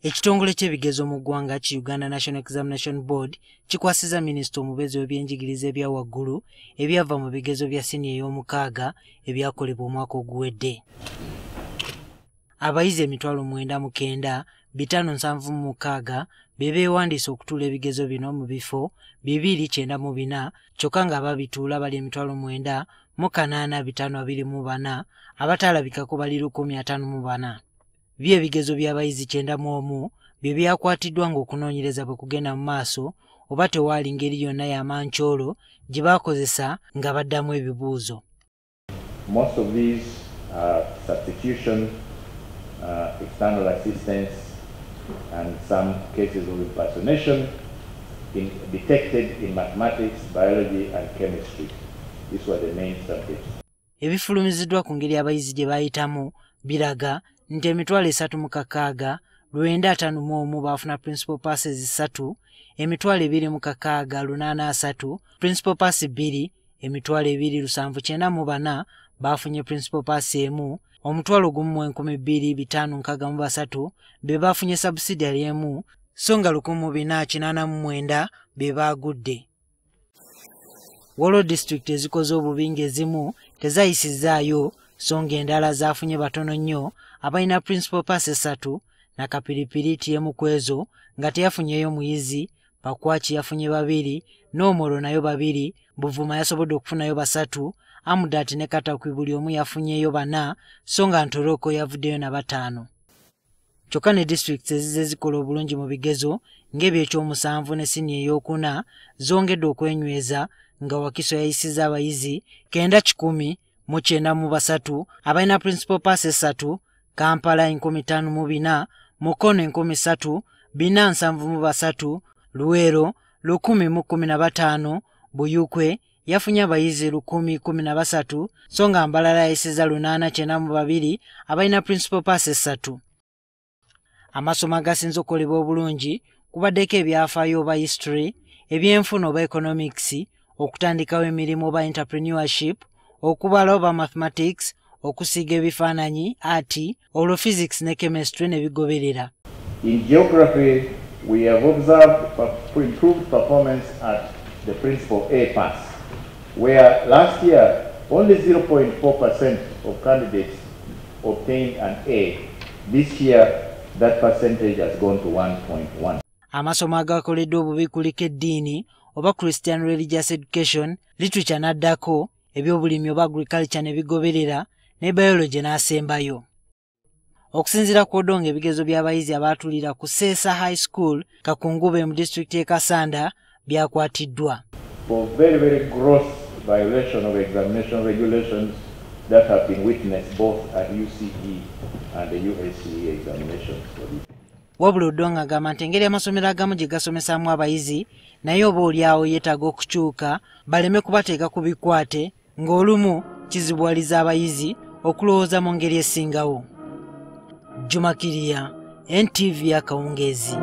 Ekitongole ky'ebigezo mu ggwanga ki Uganda National Examination Board kikwasiza Minisita omubezi w'ebyenjigiriza ebya waggulu ebyava mu bigezo bya siniya ey'omukaaga ebyakolebwa omwaka oguwedde. Abayizi 9,576 be beewandiisa okutuula ebigezo bino mu bifo 294 kyokka nga ababituula bali 9,824 abataalabikako bali 154. Bye ebigezo by'abayizi 91 bye byakwatiddwa ng'okunoonyereza bwe kugenda mu maaso oba tewaali ngeri yonna y'amancoolo gye baakozesa nga baddamu ebibuuzo. Most of these are substitution, external assistance, and some cases of impersonation detected in mathematics, biology, and chemistry. These were the main subjects. Ebifulumiziddwa ku ngeri abayizi gye baayitamu biraga nti 3,951 baafuna principal passes 3, 2,683 principal pass 2, 2,794 baafunye principal pass 1, 1,563 be baafunye subsidiary 1, so nga 1,489 be baagudde. Wolo district ezikoze obubi ng'ezimu tezayisizaayo so ng'endala zaafunye batono nnyo abalina principal pass 3 na Kapiripiri TM kwezo nga teyafunyeyo muyizi, Pakwaki yafunye 2, Nomolo nayo 2, Buvuma yasobodde okufunayo 3, Amudat ne Katakwi buli omu yafunyeyo 4 so nga Ntoroko yavuddeyo na 5. Kyokka ne districts ezize zikola obulungi mu bigezo ng'ebyekyomusanvu ne siniya ey'okuna zongedde okwenyweza nga Wakiso yayisizza abayizi 9,193 abalina principal pass 3, Kampala 5,400, Mukono 3,473, Luwero 1,015, Buyukwe yafunye abayizi 1,013 so nga Mbalala yayisizza 892 abalina principal pass 3. Amasomo agasinze okukolebwa obulungi kubaddeko ebyafaayo oba history, ebyenfuna oba economics, okutandikawo emirimu oba entrepreneurship, okubala oba mathematics, okusiiga ebifaananyi art, olwo physics ne chemistry ne bigoberera. In geography, we have observed improved performance at the principal A pass, where last year only 0.4% of candidates obtained an A. This year, that percentage has gone to 1.1. Amasomo agakoleddwa obubi kuliko eddiini oba Christian Religious Education, literature n'addako, ebyobulimi oba agriculture ne bigoberera, ne biology n'asembayo. Okusinziira ku Odongo ebigezo by'abayizi abaatulira ku Sesa High School Kakungube mu district y'e Kasanda byakwatiddwa. For very gross violation of examination regulations that have been witnessed both at UCE and the USCE examinations. Wabula Odongo agamba nti engeri amasomero agamu gye gasomesaamu abayizi naye oba olyawo yeetaaga okukyuka baleme kubateeka ku bikwate ng'olumu kizibwaliza abayizi okulowooza mu ngeri esingawo. Juma Kiriya, NTV Akawungeezi.